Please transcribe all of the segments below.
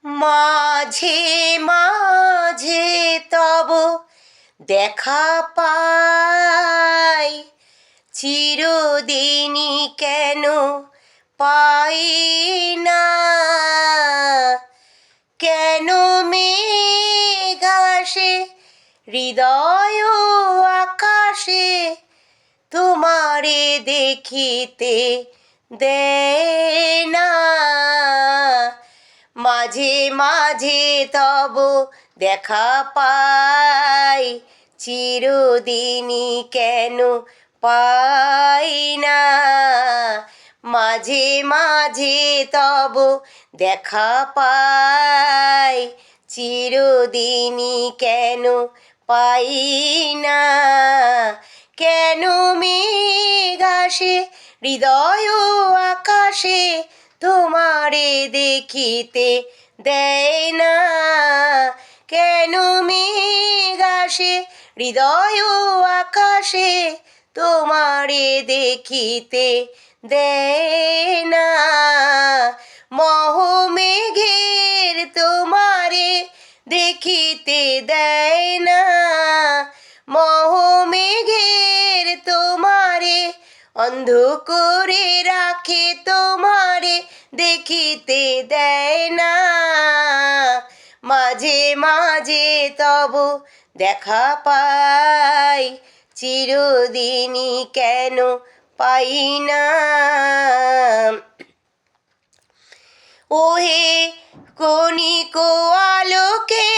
মাঝে মাঝে তব দেখা পাই, চিরদিনই কেন পাই না? কেন মেঘ আসে হৃদয় আকাশে, তোমারে দেখিতে দেয় না? মাঝে মাঝে তব দেখা পাই, চিরদিনই কেন পাই না? মাঝে মাঝে তব দেখা পাই, চিরদিনই কেন পাই না? কেন মেঘ আসে হৃদয় আকাশে, তোমারে দেখিতে দেয় না? কেন মেঘ আসে হৃদয় আকাশে, তোমারে দেখিতে দেয় না? মহমেঘের তোমারে দেখিতে দেয় না? মহমেঘের তোমারে অন্ধ করে রাখে, তোমারে দেখিতে দেয় না? মাঝে মাঝে তব দেখা পাই, চিরদিনই কেন পাই না? ওহে কণিক আলোকে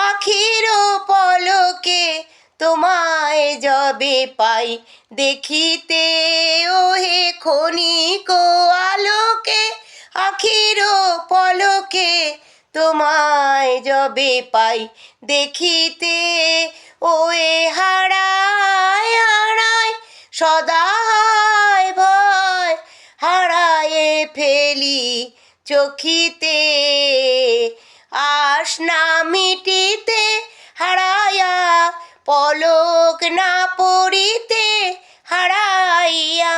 আখির পলকে, তোমায় যবে পাই দেখিতে। ওহে ক্ষণিক আলোকে আখির পলকে, তোমায় যবে পাই দেখিতে। ওয়ে হারায় হারায় সদায় ভয়, হারায়ে ফেলি চোখিতে। আশ না মিটিতে হারায়া, পলক না পড়িতে হারাইয়া,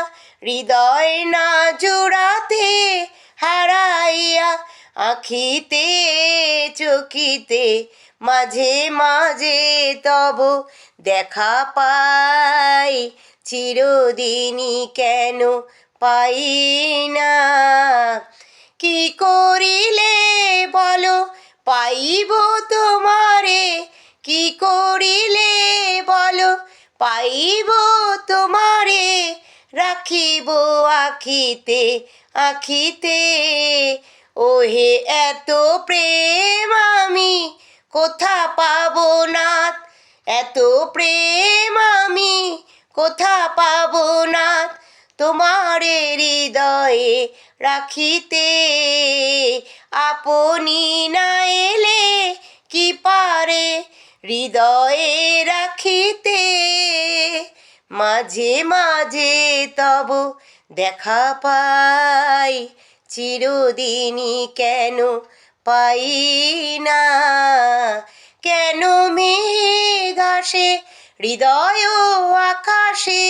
হৃদয় না জোড়াতে হারাইয়া, আখিতে চোখিতে মাঝে মাঝে তব দেখা পাই, চিরদিনই কেন পাই না? কি করিলে বলো পাইব তোমারে, কি করিলে বলো পাইব তোমারে, রাখিব আখিতে আখিতে। ওহে এত প্রেম আমি কোথা পাবো নাথ, এত প্রেম আমি কোথা পাবো নাথ, তোমারে হৃদয়ে রাখিতে। আপনি না এলে কি পারে হৃদয়ে রাখিতে? মাঝে মাঝে তব দেখা পাই, চিরদিনই কেন পাই না? কেন মেঘ আসে হৃদয় আকাশে,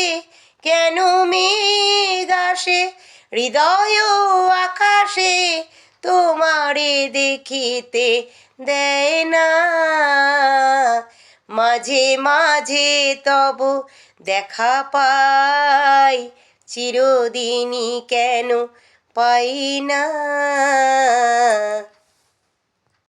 কেন মেঘ আসে হৃদয় আকাশে, তোমারে দেখিতে দেয় না? মাঝে মাঝে তব দেখা পাই, চিরদিনই কেন পাই না?